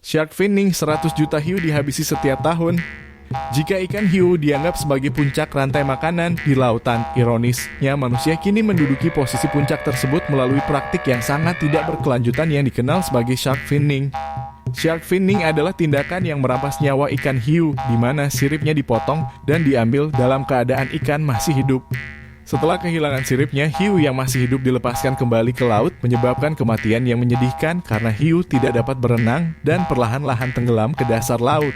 Shark finning 100 juta hiu dihabisi setiap tahun. Jika ikan hiu dianggap sebagai puncak rantai makanan di lautan, ironisnya manusia kini menduduki posisi puncak tersebut melalui praktik yang sangat tidak berkelanjutan yang dikenal sebagai shark finning. Shark finning adalah tindakan yang merampas nyawa ikan hiu, di mana siripnya dipotong dan diambil dalam keadaan ikan masih hidup. Setelah kehilangan siripnya, hiu yang masih hidup dilepaskan kembali ke laut, menyebabkan kematian yang menyedihkan karena hiu tidak dapat berenang dan perlahan-lahan tenggelam ke dasar laut.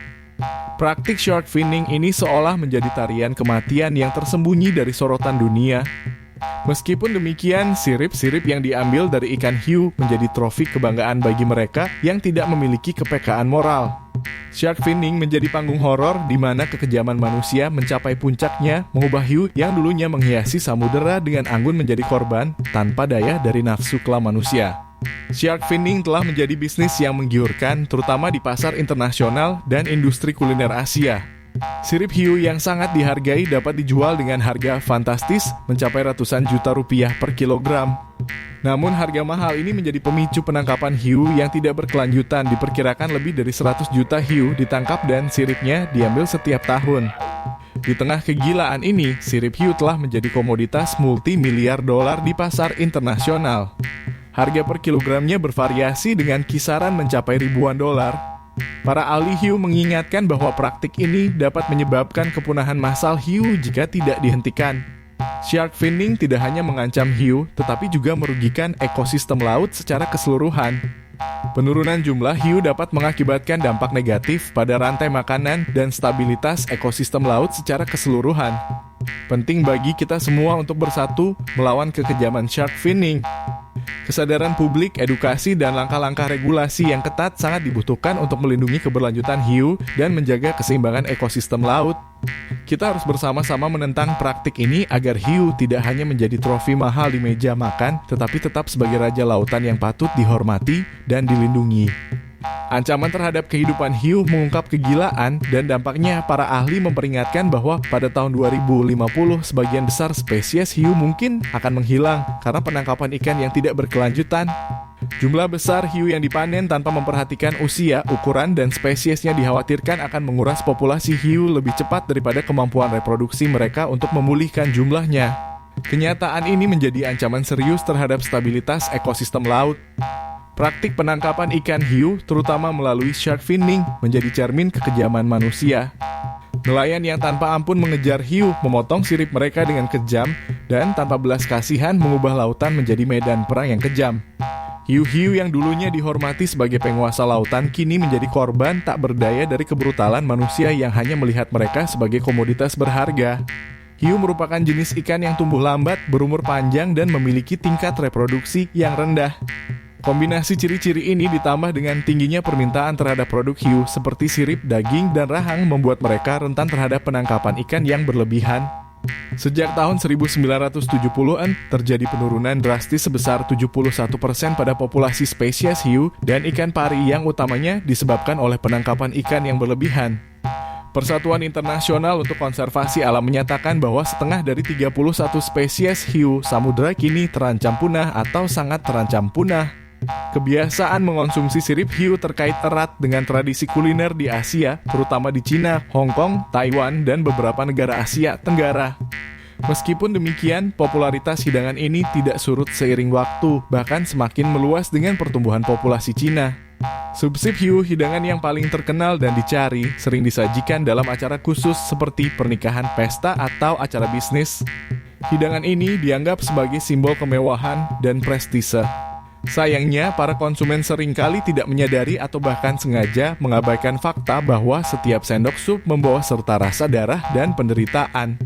Praktik shark finning ini seolah menjadi tarian kematian yang tersembunyi dari sorotan dunia. Meskipun demikian, sirip-sirip yang diambil dari ikan hiu menjadi trofi kebanggaan bagi mereka yang tidak memiliki kepekaan moral. Shark finning menjadi panggung horor di mana kekejaman manusia mencapai puncaknya, mengubah hiu yang dulunya menghiasi samudera dengan anggun menjadi korban tanpa daya dari nafsu kelam manusia. Shark finning telah menjadi bisnis yang menggiurkan, terutama di pasar internasional dan industri kuliner Asia. Sirip hiu yang sangat dihargai dapat dijual dengan harga fantastis mencapai ratusan juta rupiah per kilogram. Namun harga mahal ini menjadi pemicu penangkapan hiu yang tidak berkelanjutan. Diperkirakan lebih dari 100 juta hiu ditangkap dan siripnya diambil setiap tahun. Di tengah kegilaan ini, sirip hiu telah menjadi komoditas multi-miliar dolar di pasar internasional. Harga per kilogramnya bervariasi dengan kisaran mencapai ribuan dolar. Para ahli hiu mengingatkan bahwa praktik ini dapat menyebabkan kepunahan massal hiu jika tidak dihentikan. Shark finning tidak hanya mengancam hiu, tetapi juga merugikan ekosistem laut secara keseluruhan. Penurunan jumlah hiu dapat mengakibatkan dampak negatif pada rantai makanan dan stabilitas ekosistem laut secara keseluruhan. Penting bagi kita semua untuk bersatu melawan kekejaman shark finning. Kesadaran publik, edukasi, dan langkah-langkah regulasi yang ketat sangat dibutuhkan untuk melindungi keberlanjutan hiu dan menjaga keseimbangan ekosistem laut. Kita harus bersama-sama menentang praktik ini agar hiu tidak hanya menjadi trofi mahal di meja makan, tetapi tetap sebagai raja lautan yang patut dihormati dan dilindungi. Ancaman terhadap kehidupan hiu mengungkap kegilaan dan dampaknya para ahli memperingatkan bahwa pada tahun 2050 sebagian besar spesies hiu mungkin akan menghilang karena penangkapan ikan yang tidak berkelanjutan. Jumlah besar hiu yang dipanen tanpa memperhatikan usia, ukuran, dan spesiesnya dikhawatirkan akan menguras populasi hiu lebih cepat daripada kemampuan reproduksi mereka untuk memulihkan jumlahnya. Kenyataan ini menjadi ancaman serius terhadap stabilitas ekosistem laut. Praktik penangkapan ikan hiu, terutama melalui shark finning, menjadi cermin kekejaman manusia. Nelayan yang tanpa ampun mengejar hiu, memotong sirip mereka dengan kejam, dan tanpa belas kasihan mengubah lautan menjadi medan perang yang kejam. Hiu-hiu yang dulunya dihormati sebagai penguasa lautan kini menjadi korban tak berdaya dari kebrutalan manusia yang hanya melihat mereka sebagai komoditas berharga. Hiu merupakan jenis ikan yang tumbuh lambat, berumur panjang, dan memiliki tingkat reproduksi yang rendah. Kombinasi ciri-ciri ini ditambah dengan tingginya permintaan terhadap produk hiu seperti sirip, daging, dan rahang membuat mereka rentan terhadap penangkapan ikan yang berlebihan. Sejak tahun 1970-an, terjadi penurunan drastis sebesar 71% pada populasi spesies hiu dan ikan pari yang utamanya disebabkan oleh penangkapan ikan yang berlebihan. Persatuan Internasional untuk Konservasi Alam menyatakan bahwa setengah dari 31 spesies hiu samudera kini terancam punah atau sangat terancam punah. Kebiasaan mengonsumsi sirip hiu terkait erat dengan tradisi kuliner di Asia, terutama di Cina, Hong Kong, Taiwan, dan beberapa negara Asia Tenggara. Meskipun demikian, popularitas hidangan ini tidak surut seiring waktu, bahkan semakin meluas dengan pertumbuhan populasi Cina. Subsip hiu, hidangan yang paling terkenal dan dicari, sering disajikan dalam acara khusus seperti pernikahan, pesta, atau acara bisnis. Hidangan ini dianggap sebagai simbol kemewahan dan prestise. Sayangnya, para konsumen seringkali tidak menyadari atau bahkan sengaja mengabaikan fakta bahwa setiap sendok sup membawa serta rasa darah dan penderitaan.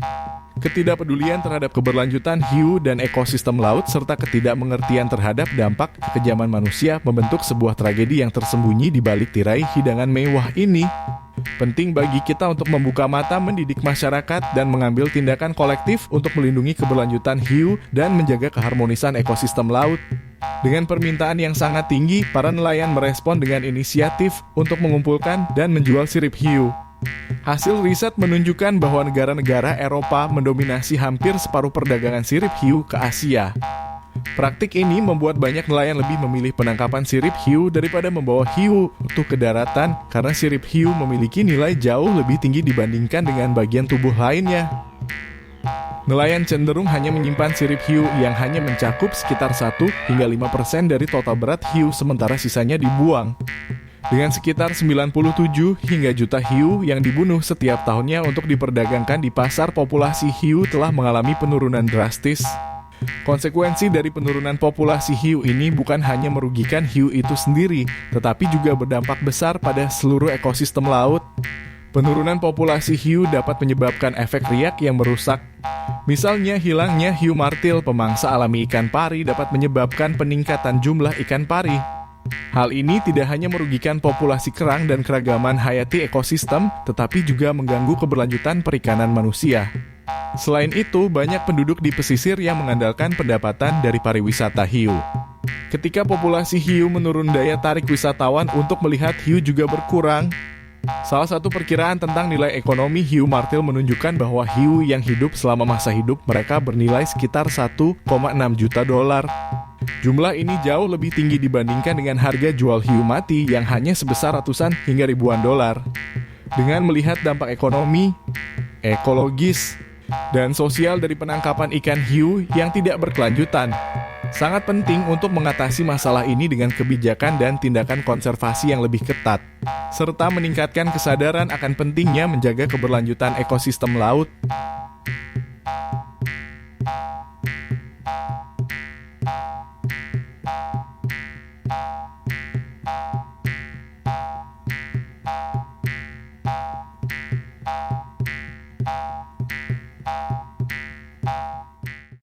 Ketidakpedulian terhadap keberlanjutan hiu dan ekosistem laut serta ketidakmengertian terhadap dampak kekejaman manusia membentuk sebuah tragedi yang tersembunyi di balik tirai hidangan mewah ini. Penting bagi kita untuk membuka mata, mendidik masyarakat, dan mengambil tindakan kolektif untuk melindungi keberlanjutan hiu dan menjaga keharmonisan ekosistem laut. Dengan permintaan yang sangat tinggi, para nelayan merespon dengan inisiatif untuk mengumpulkan dan menjual sirip hiu. Hasil riset menunjukkan bahwa negara-negara Eropa mendominasi hampir separuh perdagangan sirip hiu ke Asia. Praktik ini membuat banyak nelayan lebih memilih penangkapan sirip hiu daripada membawa hiu utuh ke daratan karena sirip hiu memiliki nilai jauh lebih tinggi dibandingkan dengan bagian tubuh lainnya. Nelayan cenderung hanya menyimpan sirip hiu yang hanya mencakup sekitar 1 hingga 5% dari total berat hiu, sementara sisanya dibuang. Dengan sekitar 97 hingga juta hiu yang dibunuh setiap tahunnya untuk diperdagangkan di pasar, populasi hiu telah mengalami penurunan drastis. Konsekuensi dari penurunan populasi hiu ini bukan hanya merugikan hiu itu sendiri, tetapi juga berdampak besar pada seluruh ekosistem laut. Penurunan populasi hiu dapat menyebabkan efek riak yang merusak. Misalnya, hilangnya hiu martil, pemangsa alami ikan pari, dapat menyebabkan peningkatan jumlah ikan pari. Hal ini tidak hanya merugikan populasi kerang dan keragaman hayati ekosistem, tetapi juga mengganggu keberlanjutan perikanan manusia. Selain itu, banyak penduduk di pesisir yang mengandalkan pendapatan dari pariwisata hiu. Ketika populasi hiu menurun, daya tarik wisatawan untuk melihat hiu juga berkurang. Salah satu perkiraan tentang nilai ekonomi hiu martil menunjukkan bahwa hiu yang hidup selama masa hidup mereka bernilai sekitar 1,6 juta dolar. Jumlah ini jauh lebih tinggi dibandingkan dengan harga jual hiu mati yang hanya sebesar ratusan hingga ribuan dolar. Dengan melihat dampak ekonomi, ekologis, dan sosial dari penangkapan ikan hiu yang tidak berkelanjutan, sangat penting untuk mengatasi masalah ini dengan kebijakan dan tindakan konservasi yang lebih ketat, serta meningkatkan kesadaran akan pentingnya menjaga keberlanjutan ekosistem laut.